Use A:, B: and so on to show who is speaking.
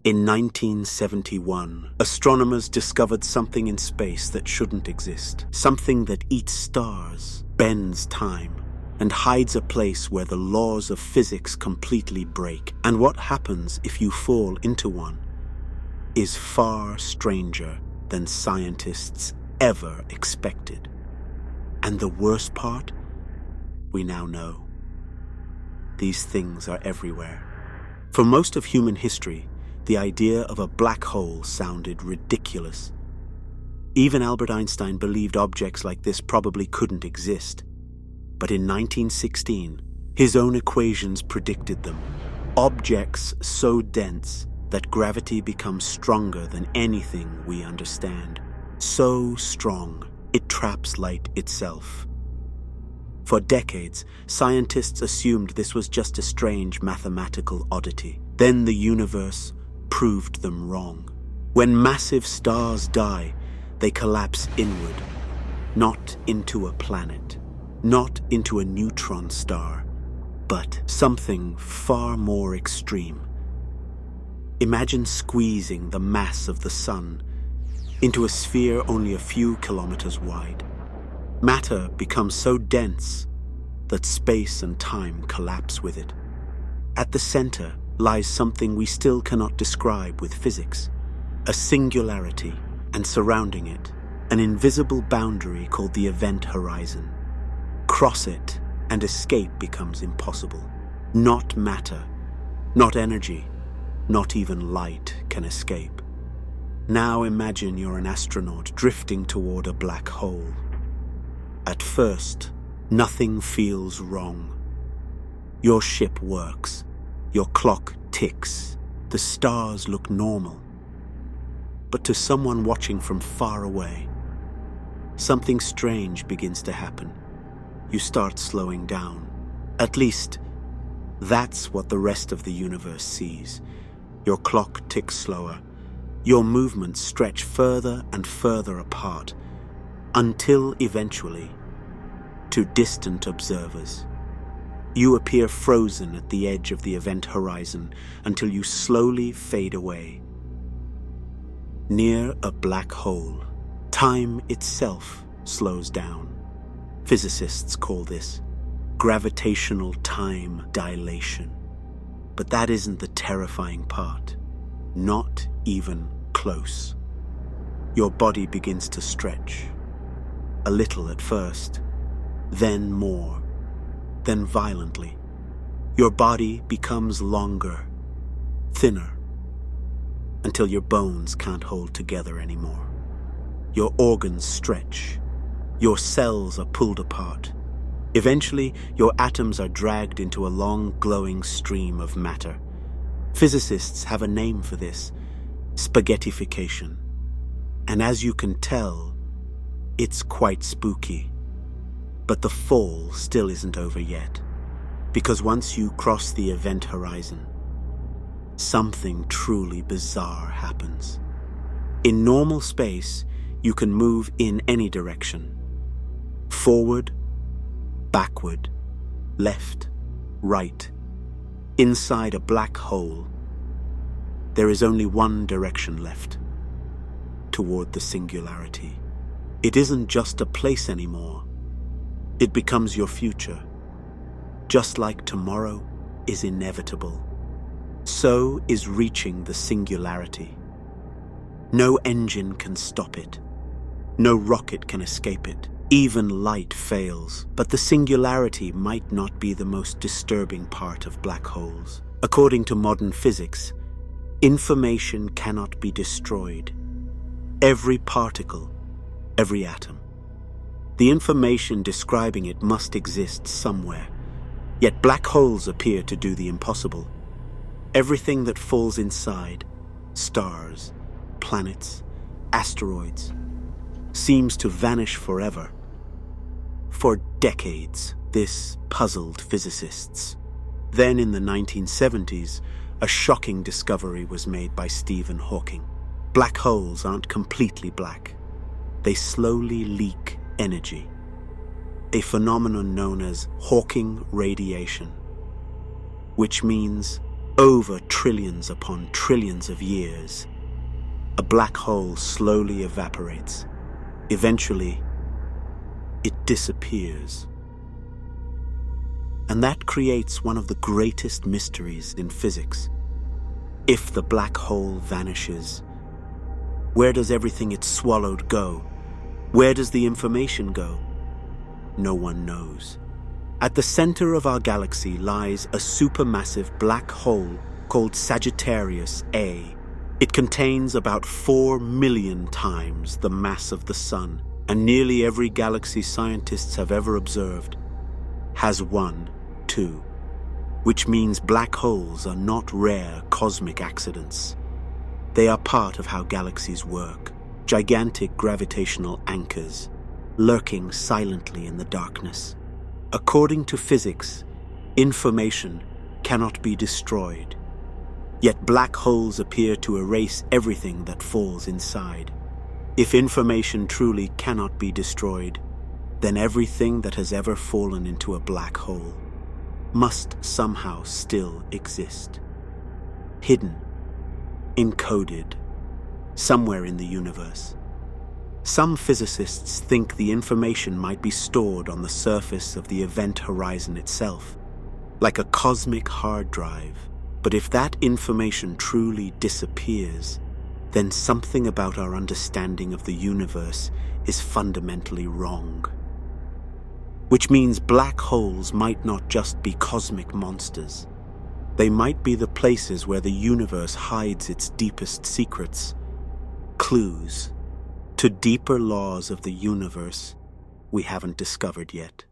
A: In 1971, astronomers discovered something in space that shouldn't exist. Something that eats stars, bends time, and hides a place where the laws of physics completely break. And what happens if you fall into one is far stranger than scientists ever expected. And the worst part? We now know. These things are everywhere. For most of human history, the idea of a black hole sounded ridiculous. Even Albert Einstein believed objects like this probably couldn't exist. But in 1916, his own equations predicted them. Objects so dense that gravity becomes stronger than anything we understand. So strong, it traps light itself. For decades, scientists assumed this was just a strange mathematical oddity. Then the universe proved them wrong. When massive stars die, they collapse inward, not into a planet, not into a neutron star, but something far more extreme. Imagine squeezing the mass of the sun into a sphere only a few kilometers wide. Matter becomes so dense that space and time collapse with it. At the center lies something we still cannot describe with physics, a singularity, and surrounding it, an invisible boundary called the event horizon. Cross it, and escape becomes impossible. Not matter, not energy, not even light can escape. Now imagine you're an astronaut drifting toward a black hole. At first, nothing feels wrong. Your ship works, your clock ticks, the stars look normal. But to someone watching from far away, something strange begins to happen. You start slowing down. At least, that's what the rest of the universe sees. Your clock ticks slower. Your movements stretch further and further apart, until eventually, to distant observers, you appear frozen at the edge of the event horizon until you slowly fade away. Near a black hole, time itself slows down. Physicists call this gravitational time dilation. But that isn't the terrifying part. Not even close. Your body begins to stretch. A little at first, then more, then violently. Your body becomes longer, thinner, until your bones can't hold together anymore. Your organs stretch. Your cells are pulled apart. Eventually, your atoms are dragged into a long, glowing stream of matter. Physicists have a name for this: spaghettification. And as you can tell, it's quite spooky. But the fall still isn't over yet. Because once you cross the event horizon, something truly bizarre happens. In normal space, you can move in any direction. Forward, backward, left, right. Inside a black hole, there is only one direction left: toward the singularity. It isn't just a place anymore. It becomes your future. Just like tomorrow is inevitable, so is reaching the singularity. No engine can stop it. No rocket can escape it. Even light fails. But the singularity might not be the most disturbing part of black holes. According to modern physics, information cannot be destroyed. Every particle, every atom. The information describing it must exist somewhere. Yet black holes appear to do the impossible. Everything that falls inside, stars, planets, asteroids, seems to vanish forever. For decades, this puzzled physicists. Then in the 1970s, a shocking discovery was made by Stephen Hawking. Black holes aren't completely black. They slowly leak energy, a phenomenon known as Hawking radiation, which means Over trillions upon trillions of years, a black hole slowly evaporates. Eventually, it disappears. And that creates one of the greatest mysteries in physics. If the black hole vanishes, where does everything it swallowed go? Where does the information go? No one knows. At the center of our galaxy lies a supermassive black hole called Sagittarius A. It contains about 4 million times the mass of the Sun, and nearly every galaxy scientists have ever observed has one, too, which means black holes are not rare cosmic accidents. They are part of how galaxies work, gigantic gravitational anchors, lurking silently in the darkness. According to physics, information cannot be destroyed. Yet black holes appear to erase everything that falls inside. If information truly cannot be destroyed, then everything that has ever fallen into a black hole must somehow still exist. Hidden, encoded, somewhere in the universe. Some physicists think the information might be stored on the surface of the event horizon itself, like a cosmic hard drive. But if that information truly disappears, then something about our understanding of the universe is fundamentally wrong. Which means black holes might not just be cosmic monsters. They might be the places where the universe hides its deepest secrets, clues to deeper laws of the universe we haven't discovered yet.